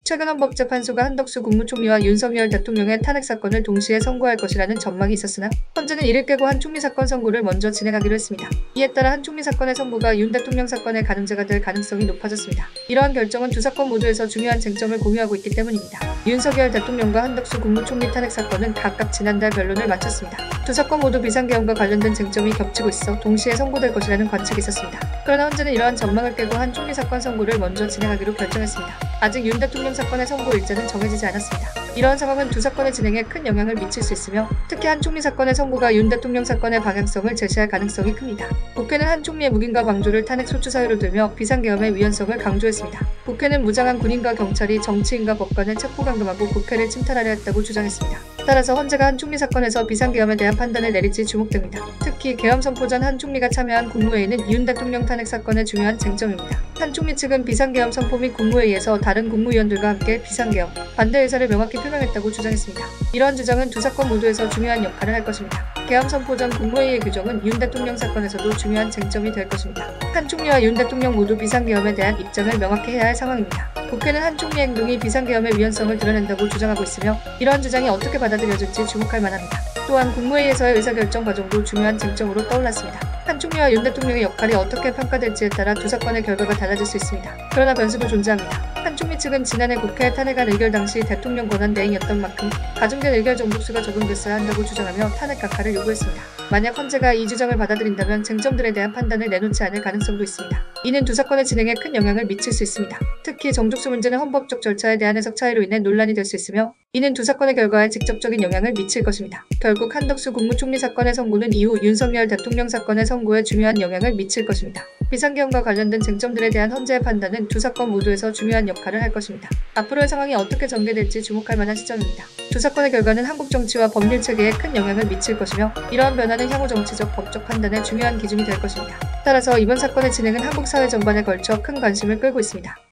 최근 헌법재판소가 한덕수 국무총리와 윤석열 대통령의 탄핵 사건을 동시에 선고할 것이라는 전망이 있었으나 헌재는 이를 깨고 한 총리 사건 선고를 먼저 진행하기로 했습니다. 이에 따라 한 총리 사건의 선고가 윤 대통령 사건의 가늠제가 될 가능성이 높아졌습니다. 이러한 결정은 두 사건 모두에서 중요한 쟁점을 공유하고 있기 때문입니다. 윤석열 대통령과 한덕수 국무총리 탄핵 사건은 각각 지난달 변론을 마쳤습니다. 두 사건 모두 비상계엄과 관련된 쟁점이 겹치고 있어 동시에 선고될 것이라는 관측이 있었습니다. 그러나 헌재는 이러한 전망을 깨고 한 총리 사건 선고를 먼저 진행하기로 결정했습니다. 아직 윤 대통령 사건의 선고 일자는 정해지지 않았습니다. 이러한 상황은 두 사건의 진행에 큰 영향을 미칠 수 있으며 특히 한 총리 사건의 선고가 윤 대통령 사건의 방향성을 제시할 가능성이 큽니다. 국회는 한 총리의 묵인과 방조를 탄핵 소추 사유로 들며 비상계엄의 위헌성을 강조했습니다. 국회는 무장한 군인과 경찰이 정치인과 법관을 체포감금하고 국회를 침탈하려 했다고 주장했습니다. 따라서 헌재가 한 총리 사건에서 비상계엄에 대한 판단을 내릴지 주목됩니다. 특히 계엄 선포 전 한 총리가 참여한 국무회의는 윤 대통령 탄핵 사건의 중요한 쟁점입니다. 한 총리 측은 비상계엄 선포 및 국무회의에서 다른 국무위원들과 함께 비상계엄 반대 의사를 명확히 표명했다고 주장했습니다. 이러한 주장은 두 사건 모두에서 중요한 역할을 할 것입니다. 계엄 선포 전 국무회의의 규정은 윤 대통령 사건에서도 중요한 쟁점이 될 것입니다. 한 총리와 윤 대통령 모두 비상계엄에 대한 입장을 명확히 해야 할 상황입니다. 국회는 한 총리의 행동이 비상계엄의 위헌성을 드러낸다고 주장하고 있으며 이러한 주장이 어떻게 받아들여질지 주목할 만합니다. 또한 국무회의에서의 의사결정 과정도 중요한 쟁점으로 떠올랐습니다. 한 총리와 윤 대통령의 역할이 어떻게 평가될지에 따라 두 사건의 결과가 달라질 수 있습니다. 그러나 변수도 존재합니다. 한 총리 측은 지난해 국회 탄핵안 의결 당시 대통령 권한 대행이었던 만큼 가중된 의결 정족수가 적용됐어야 한다고 주장하며 탄핵 각하를 요구했습니다. 만약 헌재가 이 주장을 받아들인다면 쟁점들에 대한 판단을 내놓지 않을 가능성도 있습니다. 이는 두 사건의 진행에 큰 영향을 미칠 수 있습니다. 특히 정족수 문제는 헌법적 절차에 대한 해석 차이로 인해 논란이 될 수 있으며 이는 두 사건의 결과에 직접적인 영향을 미칠 것입니다. 결국 한덕수 국무총리 사건의 선고는 이후 윤석열 대통령 사건의 선고에 중요한 영향을 미칠 것입니다. 비상계엄과 관련된 쟁점들에 대한 헌재의 판단은 두 사건 모두에서 중요한 역할을 할 것입니다. 앞으로의 상황이 어떻게 전개될지 주목할 만한 시점입니다. 두 사건의 결과는 한국 정치와 법률 체계에 큰 영향을 미칠 것이며 이러한 변화는 향후 정치적 법적 판단의 중요한 기준이 될 것입니다. 따라서 이번 사건의 진행은 한국 사회 전반에 걸쳐 큰 관심을 끌고 있습니다.